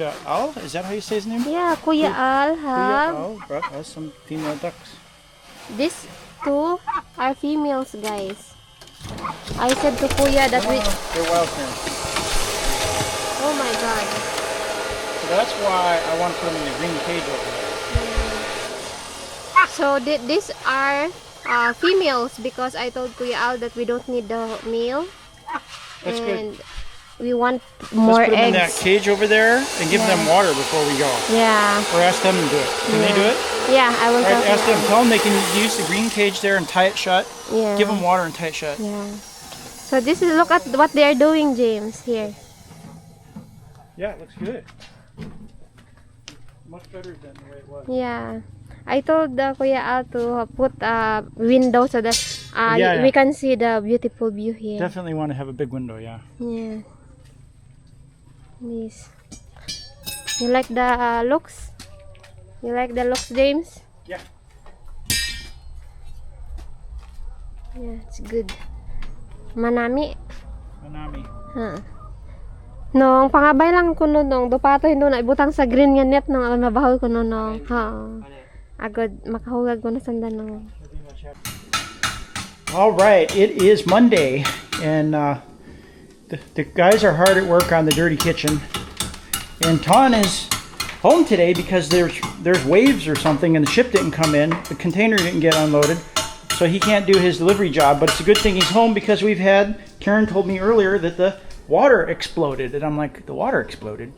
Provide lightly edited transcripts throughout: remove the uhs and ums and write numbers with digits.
Al, is that how you say his name? Yeah, Kuya Al Kuya have. Al brought us some female ducks. These two are females, guys. I said to Kuya that we... They're wild parents. Oh my god. So that's why I want to put them in the green cage over there. So these are females because I told Kuya Al that we don't need the male. That's and good. we want more Let's put them in that eggs. cage over there and give them water before we go. Yeah. Or ask them to do it. Can they do it? Yeah, I will Alright, tell ask them. Tell them they can use the green cage there and tie it shut. Yeah. Give them water and tie it shut. Yeah. So this is, look at what they are doing, James, here. Yeah, it looks good. Much better than the way it was. Yeah. I told Kuya Al to put a window so that Yeah. we can see the beautiful view here. Definitely want to have a big window, yeah. Yeah. This. You like the looks? You like the looks, James? Yeah. Yeah, it's good. Manami. Manami. Ha. Nong pangabay lang ko nung dupatoy no na ibutang sa green nga net nung nabahol ko nung ha. Agad makahugag ko na sandan nung. All right, it is Monday, and the guys are hard at work on the dirty kitchen. And Ton is home today because there's waves or something, and the ship didn't come in. The container didn't get unloaded, so he can't do his delivery job. But it's a good thing he's home because Karen told me earlier that the water exploded, and I'm like, the water exploded.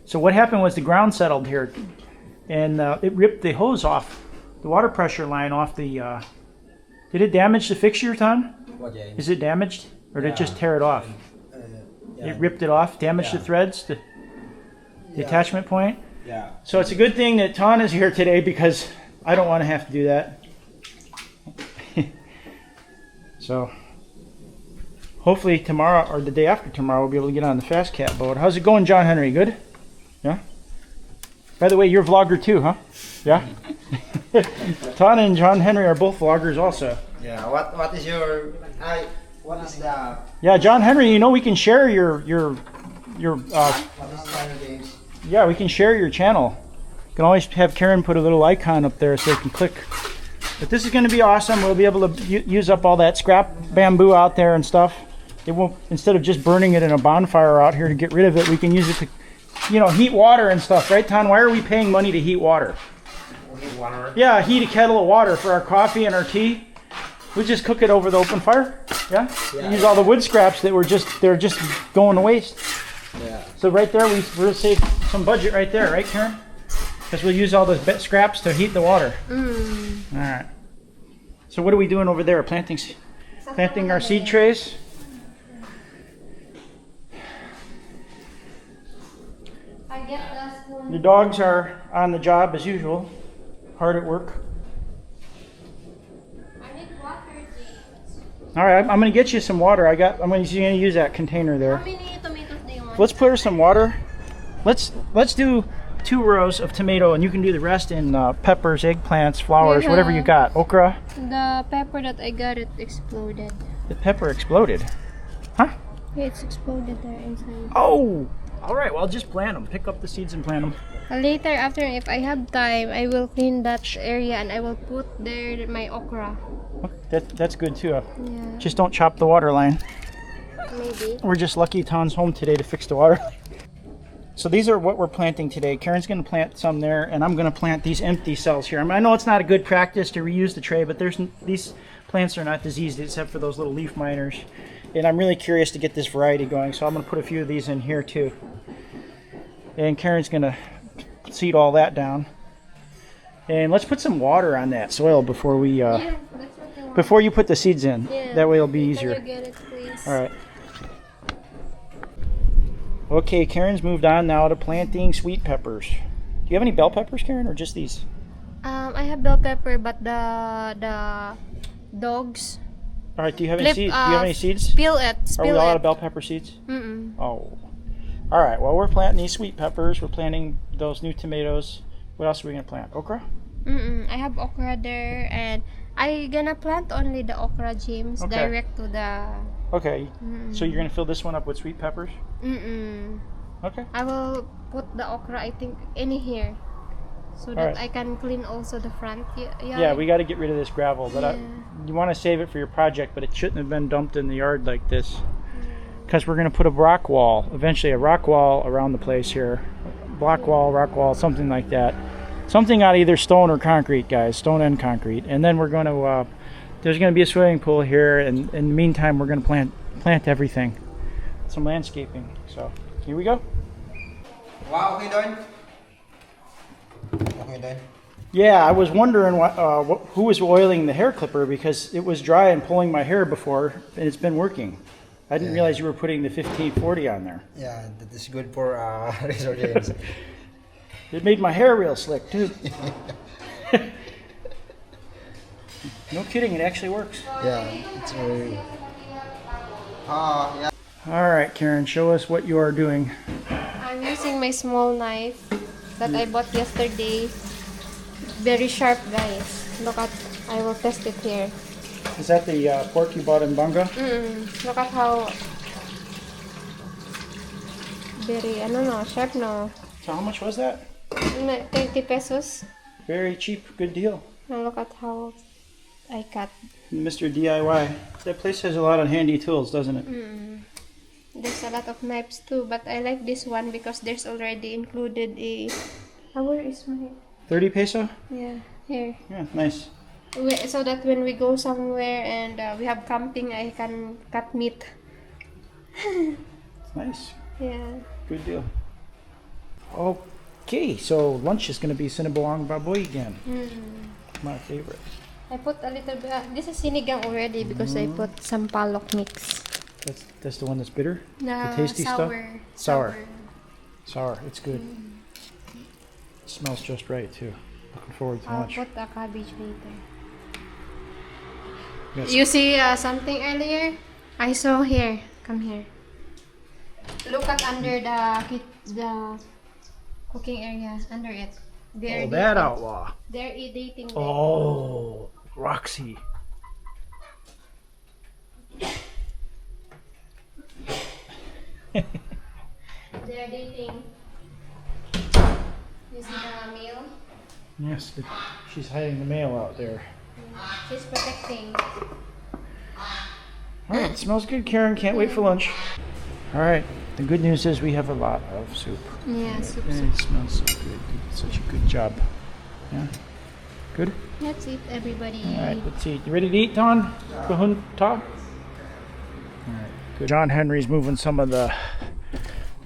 So what happened was the ground settled here, and it ripped the hose off, the water pressure line off the. Did it damage the fixture, Ton? Is it damaged, or did it just tear it off? It ripped it off, damaged the threads, the attachment point. Yeah. So it's a good thing that Ton is here today because I don't want to have to do that. So hopefully tomorrow or the day after tomorrow we'll be able to get on the Fast Cat boat. How's it going, John Henry? Good? Yeah? By the way, you're a vlogger too, huh? Yeah? Ton and John Henry are both vloggers also. Yeah. What is your what is the Yeah, John Henry, you know we can share your what is channel games? yeah, we can share your channel. You can always have Karen put a little icon up there so they can click. But this is going to be awesome. We'll be able to use up all that scrap bamboo out there and stuff. It won't, instead of just burning it in a bonfire out here to get rid of it, we can use it to, heat water and stuff, right, Ton? Why are we paying money to heat water? Water. Yeah, heat a kettle of water for our coffee and our tea. We just cook it over the open fire. Yeah. Use all the wood scraps that they're just going to waste. Yeah. So right there, we'll save some budget right there, right, Karen? Because we'll use all those scraps to heat the water. All right. So what are we doing over there? Planting our seed trays. The dogs are on the job as usual, hard at work. I need water, James. All right, I'm going to get you some water. I'm going to use that container there. How many tomatoes do you want? Let's put her some water. Let's do 2 rows of tomato, and you can do the rest in peppers, eggplants, flowers, whatever you got. Okra. The pepper that I got, it exploded. The pepper exploded. Huh? Yeah, it's exploded there inside. Oh! All right, well, just plant them. Pick up the seeds and plant them. Later, after, if I have time, I will clean that area and I will put there my okra. That's good too. Yeah. Just don't chop the water line. Maybe. We're just lucky Ton's home today to fix the water line. So these are what we're planting today. Karen's going to plant some there, and I'm going to plant these empty cells here. I know it's not a good practice to reuse the tray, but these plants are not diseased except for those little leaf miners. And I'm really curious to get this variety going, so I'm going to put a few of these in here too. And Karen's going to seed all that down. And let's put some water on that soil before we before you put the seeds in. Yeah. That way it'll be easier. Can you get it, please? All right. Okay, Karen's moved on now to planting sweet peppers. Do you have any bell peppers, Karen, or just these? I have bell pepper, but the dogs All right. Do you have any seeds? Do you have any seeds? spill it. Are we all out of bell pepper seeds? Oh. All right. Well, we're planting these sweet peppers. We're planting those new tomatoes. What else are we gonna plant? Okra. I have okra there, and I gonna plant only the okra, James, Okay. direct to the. Okay. So you're gonna fill this one up with sweet peppers? Mm-mm. Okay. I will put the okra, I think, in here. So that Alright. I can clean also the front. Yeah, we got to get rid of this gravel, but Yeah. you want to save it for your project, but it shouldn't have been dumped in the yard like this. Because we're going to put a rock wall, eventually a rock wall around the place here. Block wall, rock wall, something like that. Something out of either stone or concrete, guys. Stone and concrete. And then we're going to, there's going to be a swimming pool here, and in the meantime, we're going to plant everything. Some landscaping. So, here we go. Wow, okay done. Okay done. Yeah, I was wondering who was oiling the hair clipper, because it was dry and pulling my hair before, and it's been working. I didn't realize you were putting the 1540 on there. Yeah, that is good for resort games. It made my hair real slick too. No kidding, it actually works. Yeah, it's very. Yeah. All right, Karen, show us what you are doing. I'm using my small knife that I bought yesterday. Very sharp, guys. Look at, I will test it here. Is that the pork you bought in Bunga? Look at how very, I don't know, sharp no. So how much was that? 20 pesos. Very cheap, good deal. Now look at how I cut. Mr. DIY. That place has a lot of handy tools, doesn't it? There's a lot of knives too, but I like this one because there's already included a. Where is my? 30 peso? Yeah, here. Yeah, nice. So that when we go somewhere and we have camping, I can cut meat. Nice. Yeah. Good deal. Okay, so lunch is going to be Sinibuang Baboy again. My favorite. I put a little bit. This is sinigang already because I put some palok mix. That's the one that's bitter? No, The tasty stuff? Sour. Sour, it's good. It smells just right too. Looking forward to I'll lunch. put the cabbage later. Yes. You see something earlier? I saw here. Come here. Look at under the cooking area. Under it. They're that dating. outlaw. They're dating. them. Oh, Roxy. They're dating. You see the meal? Yes, she's hiding the mail out there. She's protecting. All right, it smells good, Karen. Can't wait for lunch. All right, the good news is we have a lot of soup. Yeah, soup. And it smells so good. You did such a good job. Yeah, good. Let's eat, everybody. All right, let's see. You ready to eat, Don? Kahun Ta? All right, good. John Henry's moving some of the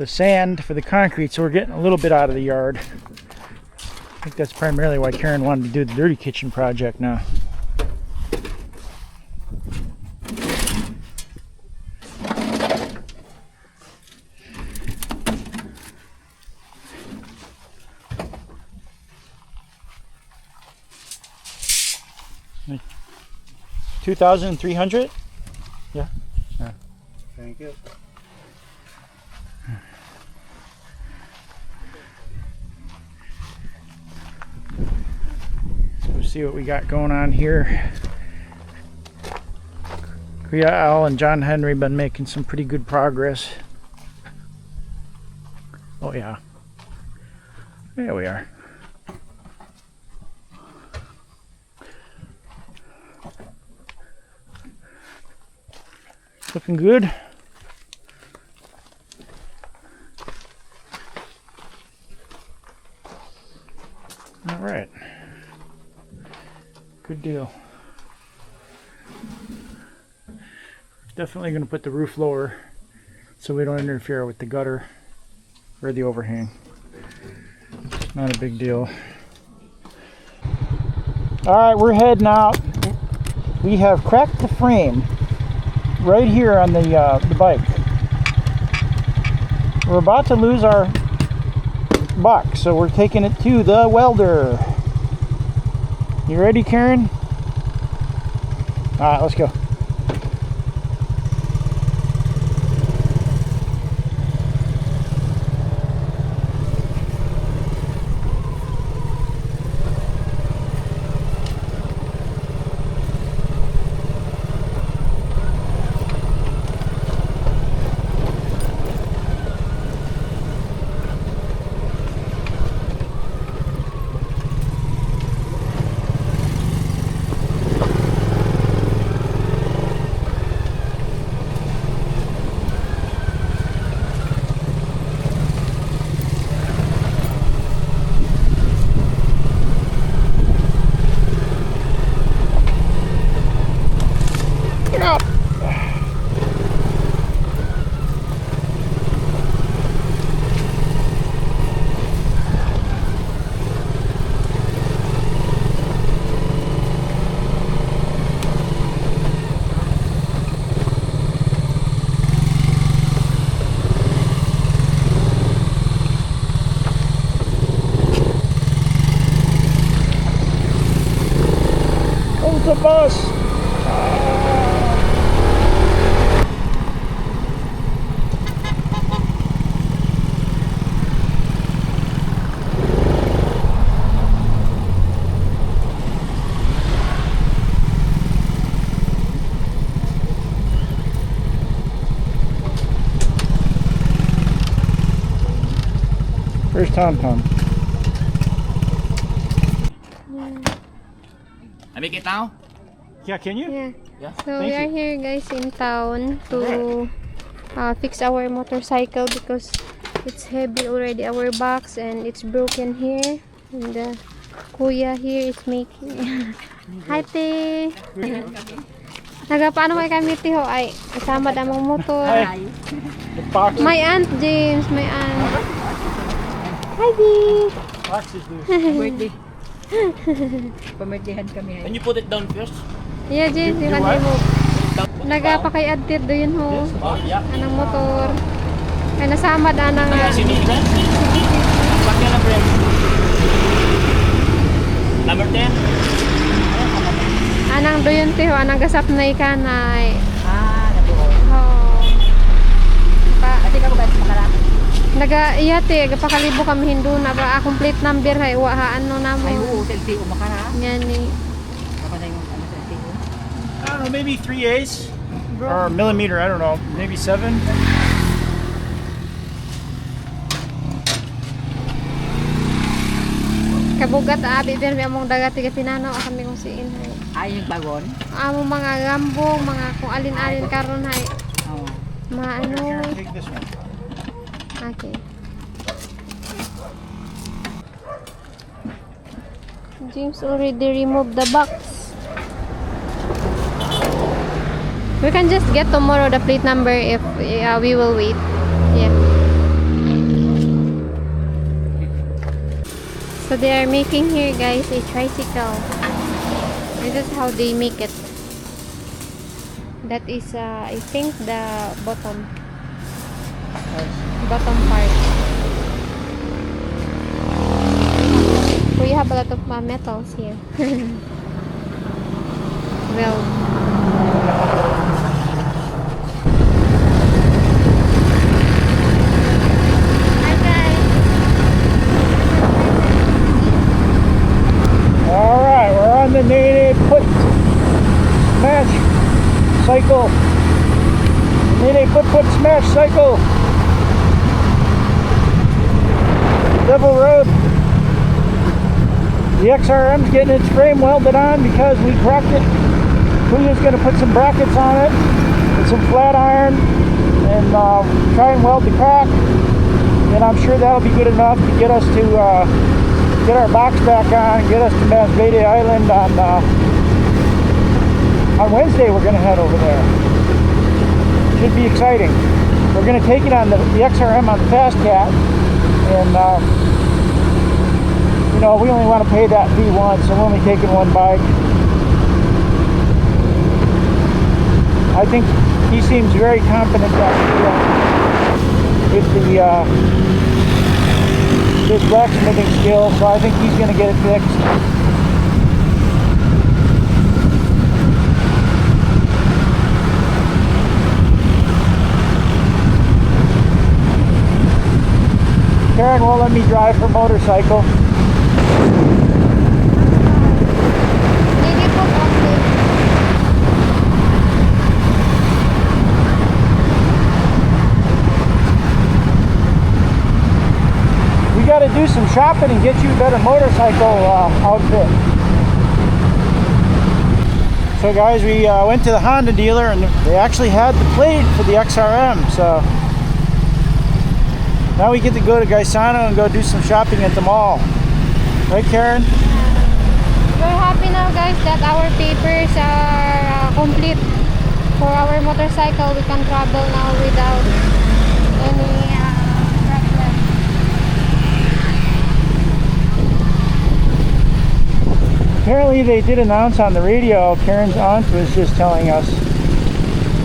sand for the concrete, so we're getting a little bit out of the yard. I think that's primarily why Karen wanted to do the dirty kitchen project now. $2,300? Yeah. Thank you. Let's see what we got going on here. Kuya Al and John Henry been making some pretty good progress. Oh yeah. There we are. Looking good. All right. Good deal. Definitely going to put the roof lower so we don't interfere with the gutter or the overhang. Not a big deal. All right, we're heading out. We have cracked the frame right here on the bike. We're about to lose our buck, so we're taking it to the welder. You ready, Karen? All right, let's go. the bus. Where's Tom Tom? I make it now? Yeah, can you? Yeah. So Thank we are you. here guys in town to fix our motorcycle because it's heavy already, our box, and it's broken here. And the kuya here is making Hi te! Paano may kami tiho ay isama damong motor. Hi. The box. My aunt James, my aunt. Hi Dee! Box is loose. Birthday. Pamertihan kami. Can you put it down first? Yeah James, you Do can what? remove. Nagapakay-adtit do yun ho. Oh, yeah. Anang motor. Kaya nasamad anang Sino yung friends? What kind of friends? Number 10? anang do yun tiho, anang gasap na ikanay. Natuon. Oh. Kasi ka ba makala? Iya te, gapakalibo kami hindu na ba complete number hay wahaan no namo. Ay, oo, selfie makala. Yan ni. Ako na yung selfie ko. I don't know, maybe 3/8 or a millimeter. I don't know, maybe 7. Kabugat abi pero among dagat tiga tinanaw kami kung siin hay. Ay, yung bagon. Amo mga gambong, mga kung alin-alin karon hay. Oo. Maano. Here, take this one. Okay. James already removed the box. We can just get tomorrow the plate number if we will wait. Yeah. So they are making here guys a tricycle. This is how they make it. That is I think the bottom part. We have a lot of metals here. Well, hi guys. All right, we're on the Nene Foot Smash Cycle. Nene Foot Smash Cycle. Devil Road. The XRM's getting its frame welded on because we cracked it. Kuya's going to put some brackets on it with some flat iron and try and weld the crack. And I'm sure that'll be good enough to get us to get our box back on and get us to Masbate Island on Wednesday. We're going to head over there. Should be exciting. We're going to take it on the XRM on the Fast Cat. And you know, we only want to pay that fee once, so we're only taking one bike. I think he seems very confident that with the his blacksmithing skill, so I think he's going to get it fixed. Karen won't let me drive her motorcycle. Maybe put on the We got to do some shopping and get you a better motorcycle outfit. So guys, we went to the Honda dealer and they actually had the plate for the XRM. So now we get to go to Gaisano and go do some shopping at the mall. Right, Karen? We're happy now guys that our papers are complete for our motorcycle. We can travel now without any problem. Apparently they did announce on the radio, Karen's aunt was just telling us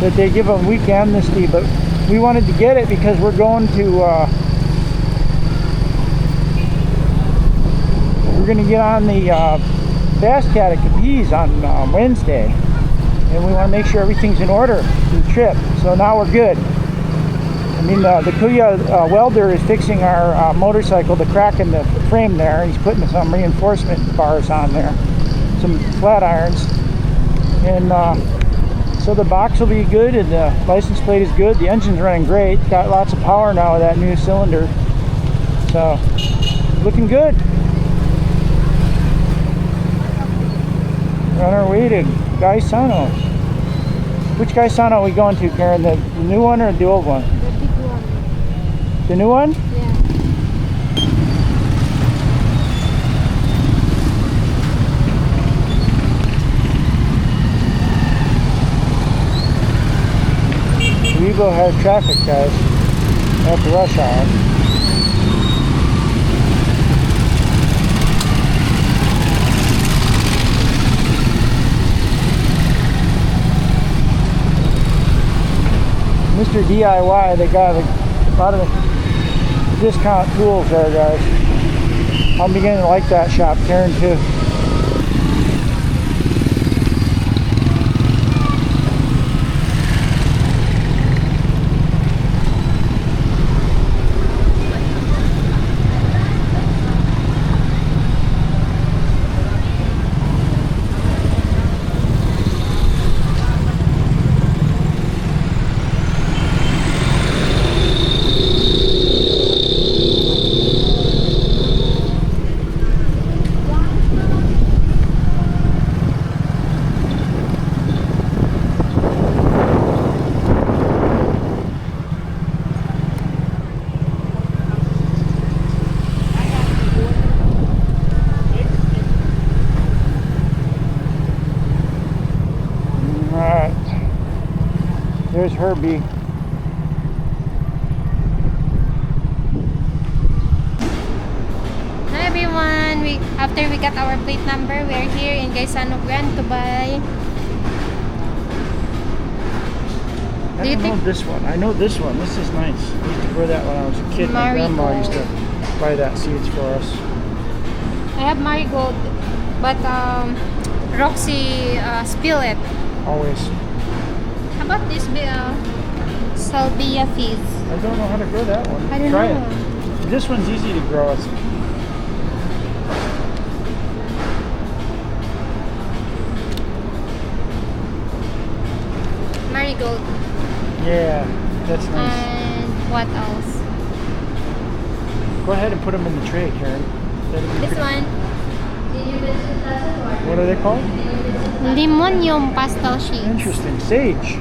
that they give a week amnesty, but we wanted to get it because we're going to get on the Fast Cat at Capiz on Wednesday, and we want to make sure everything's in order for the trip. So now we're good. I mean, the Kuya welder is fixing our motorcycle, the crack in the frame there. He's putting some reinforcement bars on there, some flat irons, and so the box will be good, and the license plate is good. The engine's running great. Got lots of power now with that new cylinder. So, looking good. We're on our way to Gaisano. Which Gaisano are we going to, Karen? The new one or the old one? The big one. The new one? Yeah. We will have traffic, guys, at the rush hour. Mr. DIY, they got a lot of discount tools there, guys. I'm beginning to like that shop, Karen, too. There's Herbie. Hi everyone! After we got our plate number, we are here in Gaisano Grand to buy. I don't know this one. I know this one. This is nice. I used to wear that when I was a kid. My grandma used to buy that seeds for us. I have marigold, but Roxy spill it. Always. How about this salvia fizz? I don't know how to grow that one. I don't Try know. it. This one's easy to grow. It's Marigold. yeah, that's nice. And what else? Go ahead and put them in the tray, Karen. That'd be This pretty- one. What are they called? Limonium pastel sheets. Interesting. Sage.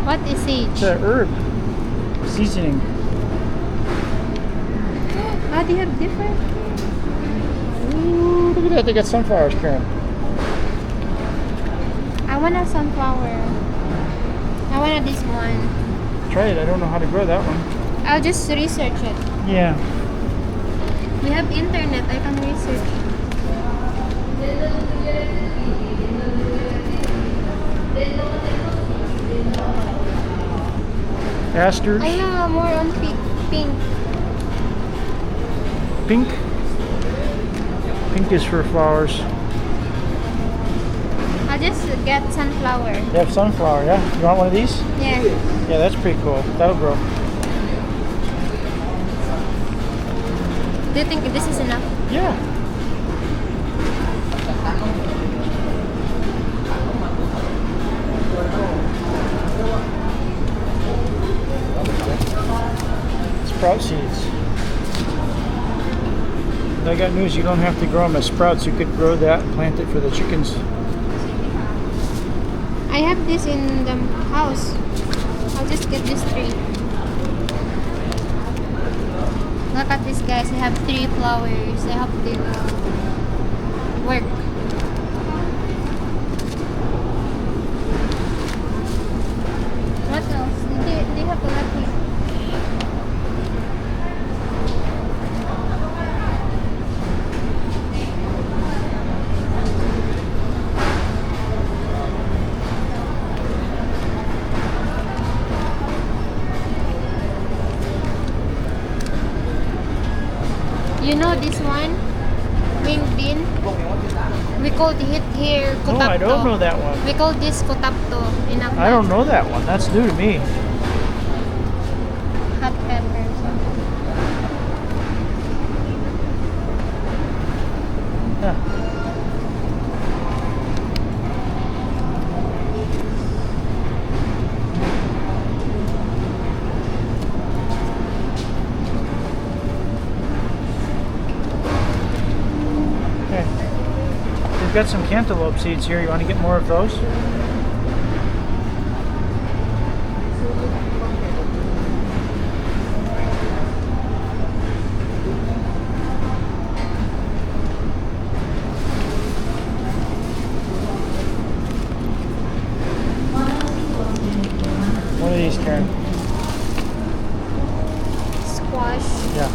What is sage? It's a herb seasoning. Ah, they have different. Ooh, look at that. They got sunflowers, Karen. I want a sunflower. I want this one. Try it. I don't know how to grow that one. I'll just research it. Yeah. We have internet. I can research. Asters. I know more on pink. Pink. Pink is for flowers. I'll just get sunflower. You have sunflower, yeah? You want one of these? Yeah. Yeah, that's pretty cool. That'll grow. Do you think this is enough? Yeah. Sprout seeds. I got news, you don't have to grow them as sprouts. You could grow that and plant it for the chickens. I have this in the house. I'll just get this tree. Look at this, guys. I have 3 flowers. I hope they will work. What else? They have a lot here. You know this one? wing bean. We call it here No, kutapto. I don't know that one. We call this kutapto in Aklan. I don't know that one. That's new to me. Hot peppers. Huh. Okay. We've got some cantaloupe seeds here. You want to get more of those? One of these, Karen. Squash. Yeah.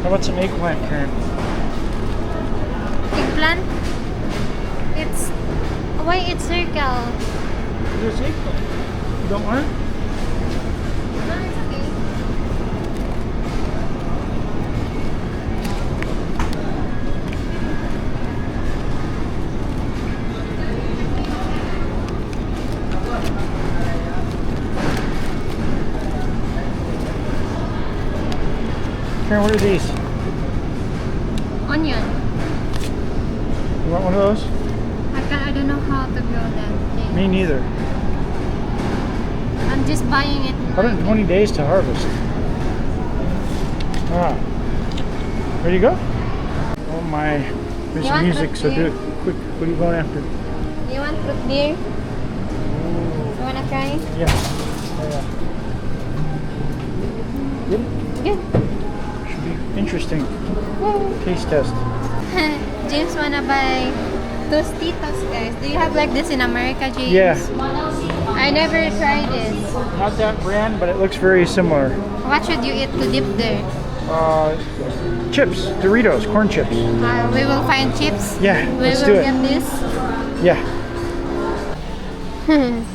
How about some eggplant, Karen? Eggplant. It's why it's circle. There's eggplant. You don't want it? No, it's okay. Karen, what are these? Onion. You want one of those? I don't know how to grow that thing. Me neither. I'm just buying it. 120 days to harvest. Ah. Ready to go? Oh my. There's You some want music, root so do beer? it quick. What are you going after? You want root beer? You wanna try? Yeah. Yeah. Good? Good. Should be interesting. Woo. Taste test. James wanna buy Tostitos, guys. Do you have like this in America, James? Yeah. I never tried this. Not that brand, but it looks very similar. What should you eat to dip there? Chips. Doritos. Corn chips. We will find chips. Yeah, We let's will do it. get this. Yeah.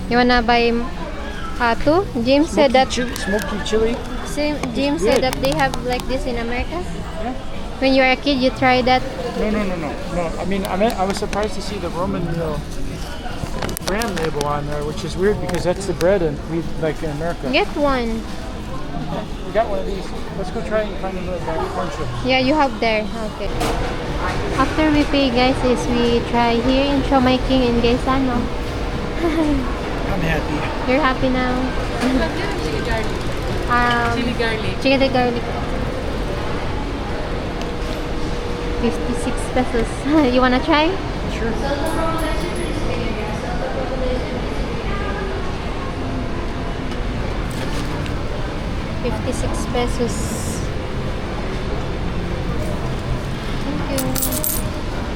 You wanna buy two? James said that. Smoky chili. James good. said that they have like this in America. Yeah. When you were a kid, you tried that. No. I mean, I was surprised to see the Roman meal brand label on there, which is weird because that's the bread and we like in America. Get one. We got one of these. Let's go try and find another bag of corn chips. Yeah, you have there. Okay. After we pay, guys, is we try here in Show Making in Gaisano. I'm happy. You're happy now? Chili garlic. Chili garlic. Chili garlic. 56 pesos. You wanna try? Sure. $56. Thank you.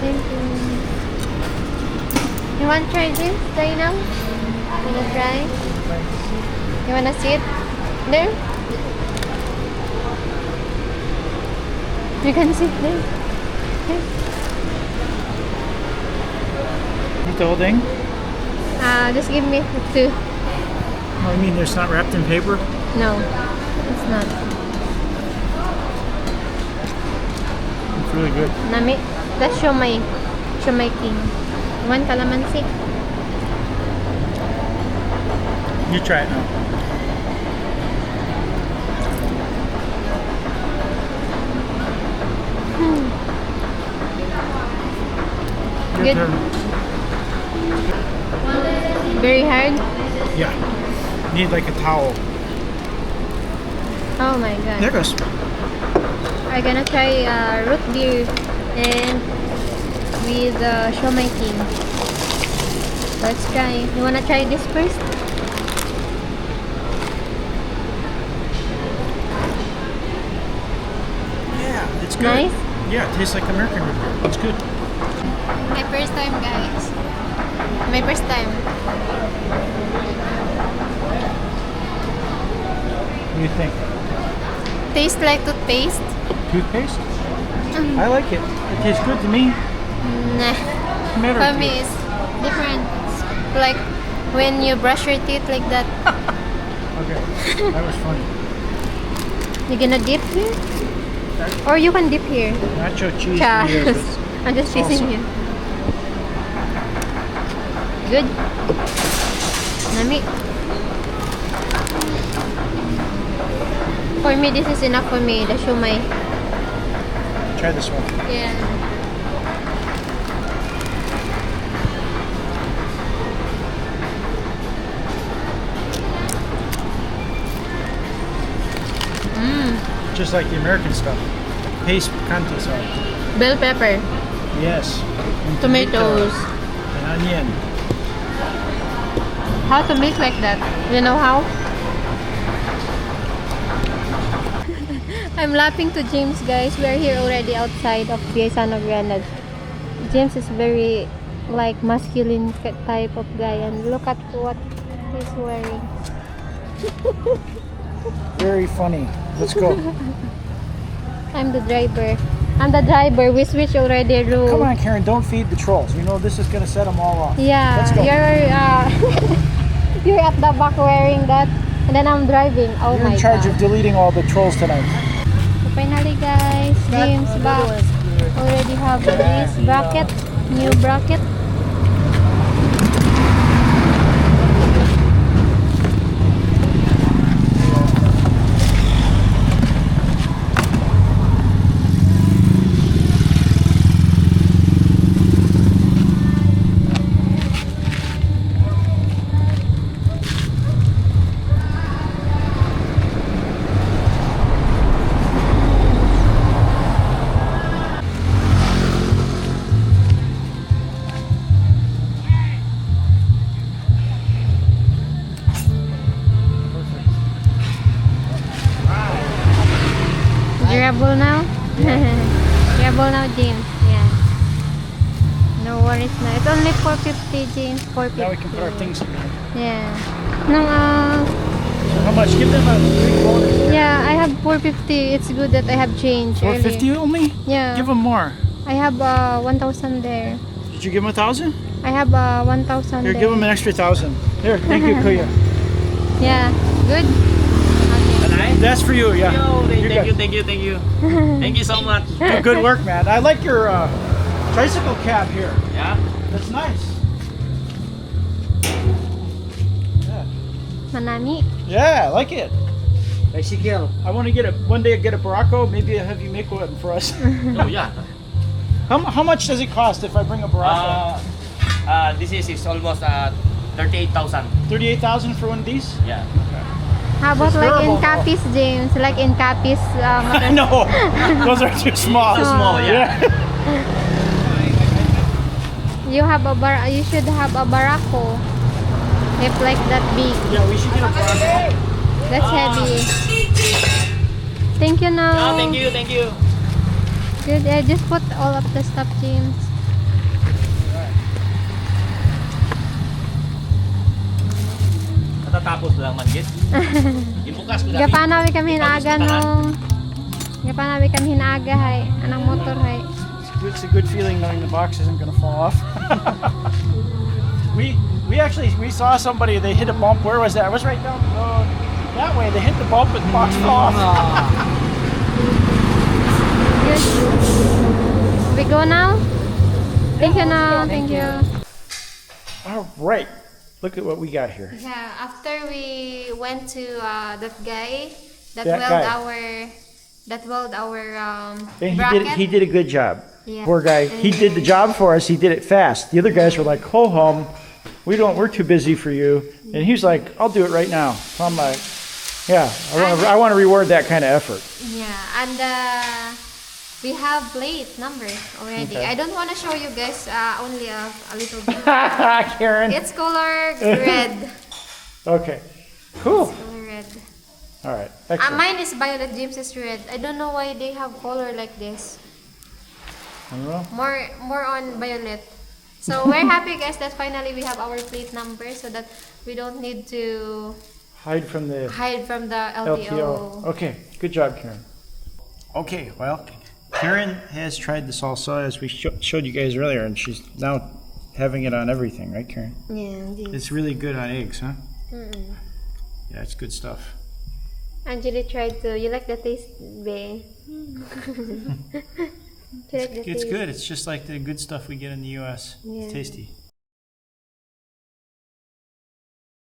Thank you. You want to try this? Try now? Wanna try? You wanna sit there? You can sit there. Okay. Eat the whole thing? Just give me two. Oh, I mean, it's not wrapped in paper? No, it's not. It's really good. Nami, that's siomay. Siomay king. One calamansi. You try it now. Your Good. turn. Very hard. Yeah. Need like a towel. Oh my god. There goes. I'm gonna try root beer and with siomay king. Let's try. You wanna try this first? Yeah, it's good. Nice. Yeah, it tastes like American root beer. It's good. My first time, guys. My first time. What do you think? Tastes like toothpaste. Toothpaste? I like it. It tastes good to me. Nah. Matter For to me, you. it's different. It's like when you brush your teeth like that. Okay, that was funny. You're gonna dip here? Or you can dip here. Nacho cheese. Chas. Doritos. I'm just teasing Salsa. you. Good. Nami. For me, this is enough for me. The shumai. Try this one. Yeah. Just like the American stuff. Paste picante sauce. Bell pepper. Yes. And Tomatoes. And onion. How to make like that? You know how? I'm laughing to James, guys. We are here already outside of Piesano Grande. James is very like masculine type of guy, and look at what he's wearing. Very funny. Let's go. I'm the driver. I'm the driver. We switch already room. Come on, Karen. Don't feed the trolls. You know this is gonna set them all off. Yeah, Let's go. you're at the back wearing that, and then I'm driving. Oh You're my in charge god. of deleting all the trolls tonight. So finally, guys, James back. Already have this bracket, new bracket. Durable now? Durable now, James. Yeah. No worries na. It's only 450, James. 450. Now we can put our things in there. Yeah. No, How much? Give them a big bonus. yeah, I have 450. It's good that I have change. 450 early. only? Yeah. Give them more. I have 1,000 there. Did you give them 1,000? I have 1,000 Here, there. give them an extra 1,000. Here, thank you, Kuya. Yeah. Good? Okay. That's for you, yeah. Yo, You're thank good. you. Thank you so much. Good work, man. I like your tricycle cab here. Yeah. That's nice. Manami. Yeah, I like it. Bicycle. I want to get one day get a Baracco. Maybe I'll have you make one for us. Oh yeah. How much does it cost if I bring a Baracco? This is almost 38,000. 38,000 for one of these? Yeah. How about It's like in durable, though. Capiz, James? Like in Capiz. No, those are too small. Too small, yeah. You should have a Baracco. If like that big. Yeah, we should get a Baracco. That's heavy. Thank you now. Oh, thank you. Good. Just put all of the stuff, James. Matatapos lang man, Git. Ibukas ko dati. Gapanawi kami hinaga nung... Gapanawi kami hinaga, hay. Anang motor, hay. It's a good feeling knowing the box isn't going to fall off. we actually saw somebody. They hit a bump. Where was that? It was right down the road. That way. They hit the bump and the box fell off. Good. We go now? Thank you now. Thank you. All right. Look at what we got here. Yeah, after we went to that guy that weld our And bracket. he did a good job. Yeah. Poor guy. He did the job for us. He did it fast. The other guys were like, "Ho hum, we're too busy for you." And he was like, "I'll do it right now." So I'm like, "Yeah, I want to reward that kind of effort." Yeah, and we have plate numbers already. Okay. I don't want to show you guys only a little bit. Karen. It's color red. Okay. Cool. Color red. All right. Excellent. Mine is violet, James is red. I don't know why they have color like this. I don't know. More on violet. So we're happy guys that finally we have our plate number so that we don't need to Hide from the hide from the LTO. Okay, good job, Karen. Okay, well, Karen has tried the salsa as we showed you guys earlier, and she's now having it on everything, right, Karen? Yeah, It's really good on eggs, huh? Yeah, it's good stuff. Angeli tried to. You like the taste, babe? It's good. It's just like the good stuff we get in the U.S. Yeah. It's tasty.